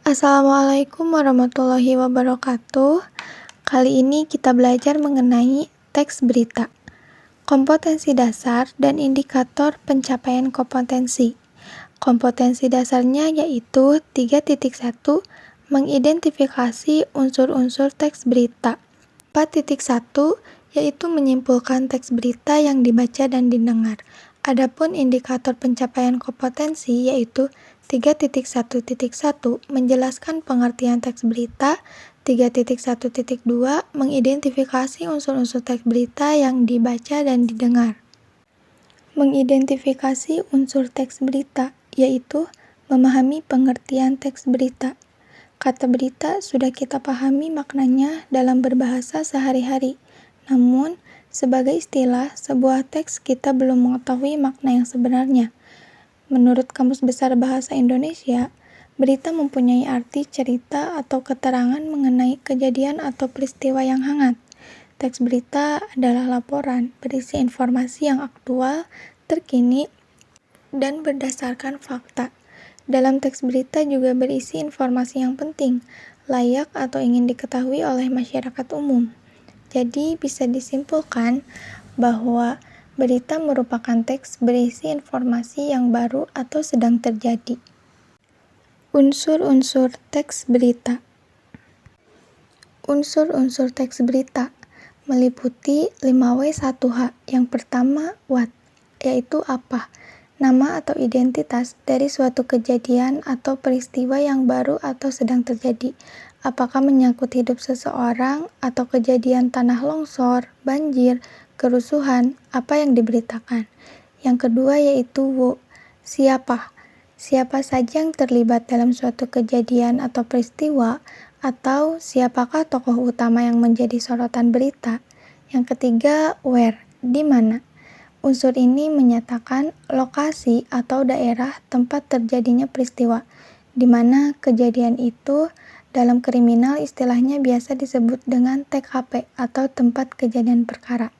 Assalamualaikum warahmatullahi wabarakatuh. Kali ini kita belajar mengenai teks berita, kompetensi dasar dan indikator pencapaian kompetensi. Kompetensi dasarnya yaitu 3.1 mengidentifikasi unsur-unsur teks berita. 4.1 yaitu menyimpulkan teks berita yang dibaca dan didengar. Adapun indikator pencapaian kompetensi yaitu 3.1.1 menjelaskan pengertian teks berita, 3.1.2 mengidentifikasi unsur-unsur teks berita yang dibaca dan didengar. Mengidentifikasi unsur teks berita yaitu memahami pengertian teks berita. Kata berita sudah kita pahami maknanya dalam berbahasa sehari-hari. Namun, sebagai istilah, sebuah teks kita belum mengetahui makna yang sebenarnya. Menurut Kamus Besar Bahasa Indonesia, berita mempunyai arti cerita atau keterangan mengenai kejadian atau peristiwa yang hangat. Teks berita adalah laporan berisi informasi yang aktual, terkini, dan berdasarkan fakta. Dalam teks berita juga berisi informasi yang penting, layak atau ingin diketahui oleh masyarakat umum. Jadi bisa disimpulkan bahwa berita merupakan teks berisi informasi yang baru atau sedang terjadi. Unsur-unsur teks berita. Unsur-unsur teks berita meliputi 5W1H. Yang pertama, what, yaitu apa, nama atau identitas dari suatu kejadian atau peristiwa yang baru atau sedang terjadi. Apakah menyangkut hidup seseorang atau kejadian tanah longsor, banjir, kerusuhan, apa yang diberitakan. Yang kedua yaitu wo, siapa. Siapa saja yang terlibat dalam suatu kejadian atau peristiwa, atau siapakah tokoh utama yang menjadi sorotan berita. Yang ketiga where, di mana. Unsur ini menyatakan lokasi atau daerah tempat terjadinya peristiwa, di mana kejadian itu dalam kriminal istilahnya biasa disebut dengan TKP atau tempat kejadian perkara.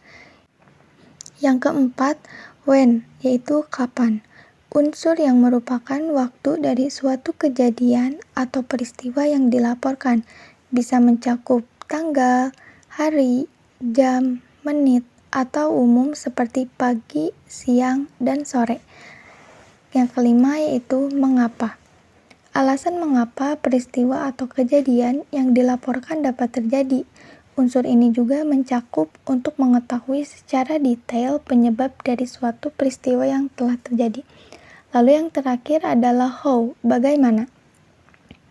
Yang keempat, when, yaitu kapan. Unsur yang merupakan waktu dari suatu kejadian atau peristiwa yang dilaporkan, bisa mencakup tanggal, hari, jam, menit, atau umum seperti pagi, siang, dan sore. Yang kelima yaitu mengapa. Alasan mengapa peristiwa atau kejadian yang dilaporkan dapat terjadi. Unsur ini juga mencakup untuk mengetahui secara detail penyebab dari suatu peristiwa yang telah terjadi. Lalu yang terakhir adalah how, bagaimana.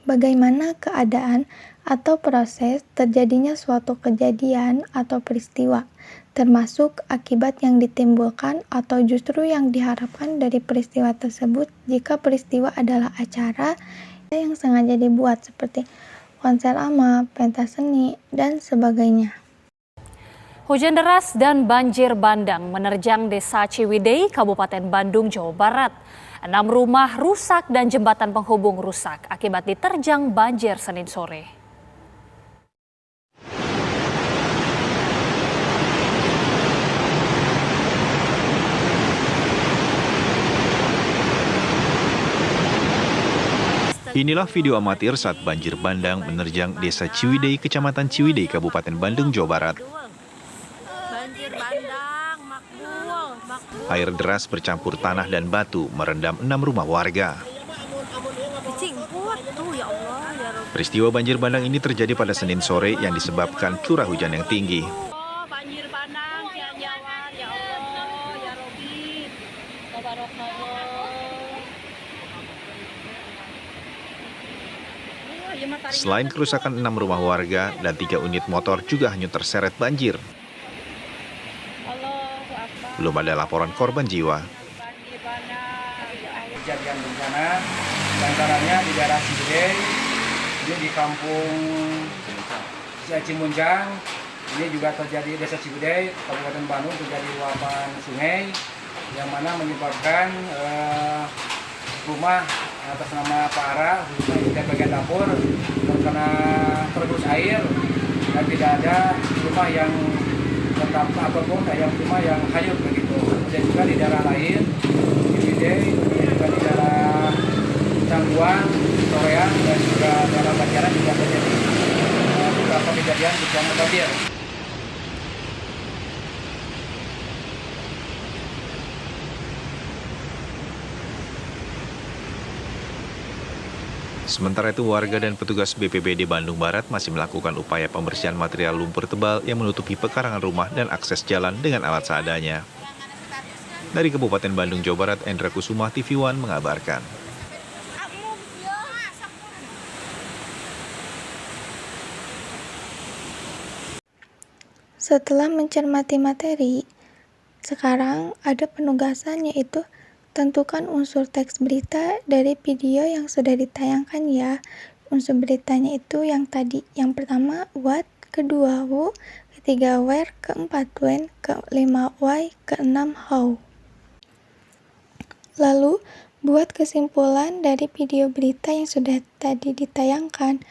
Bagaimana keadaan atau proses terjadinya suatu kejadian atau peristiwa, termasuk akibat yang ditimbulkan atau justru yang diharapkan dari peristiwa tersebut jika peristiwa adalah acara yang sengaja dibuat seperti konser ama, pentas seni, dan sebagainya. Hujan deras dan banjir bandang menerjang Desa Ciwidey, Kabupaten Bandung, Jawa Barat. 6 rumah rusak dan jembatan penghubung rusak akibat diterjang banjir Senin sore. Inilah video amatir saat banjir bandang menerjang Desa Ciwidey, Kecamatan Ciwidey, Kabupaten Bandung, Jawa Barat. Banjir bandang, makbul. Air deras bercampur tanah dan batu merendam 6 rumah warga. Peristiwa banjir bandang ini terjadi pada Senin sore yang disebabkan curah hujan yang tinggi. Banjir bandang, ya Allah, ya Robi, Selain kerusakan 6 rumah warga dan 3 unit motor juga hanyut terseret banjir. Belum ada laporan korban jiwa. Kejadian bencana, antaranya di daerah Ciwidey, ini di kampung Cimunjang, ini juga terjadi Desa Ciwidey, Kabupaten Bandung, terjadi luapan sungai yang mana menyebabkan rumah atas nama Pak Ara, khususnya di bagian dapur, terkena tergerus air dan tidak ada rumah yang terdampak ataupun yang rumah yang hanyut begitu. Dan juga di daerah lain, di Ciwidey, juga di daerah Cangguang, Soreang, dan juga jangan tabir. Sementara itu, warga dan petugas BPBD Bandung Barat masih melakukan upaya pembersihan material lumpur tebal yang menutupi pekarangan rumah dan akses jalan dengan alat seadanya. Dari Kabupaten Bandung, Jawa Barat, Endra Kusuma, TV One mengabarkan. Setelah mencermati materi, sekarang ada penugasan, yaitu tentukan unsur teks berita dari video yang sudah ditayangkan ya. Unsur beritanya itu yang tadi. Yang pertama what, kedua who, ketiga where, keempat when, kelima why, keenam how. Lalu buat kesimpulan dari video berita yang sudah tadi ditayangkan.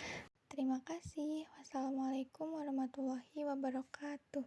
Terima kasih. Wassalamualaikum warahmatullahi wabarakatuh.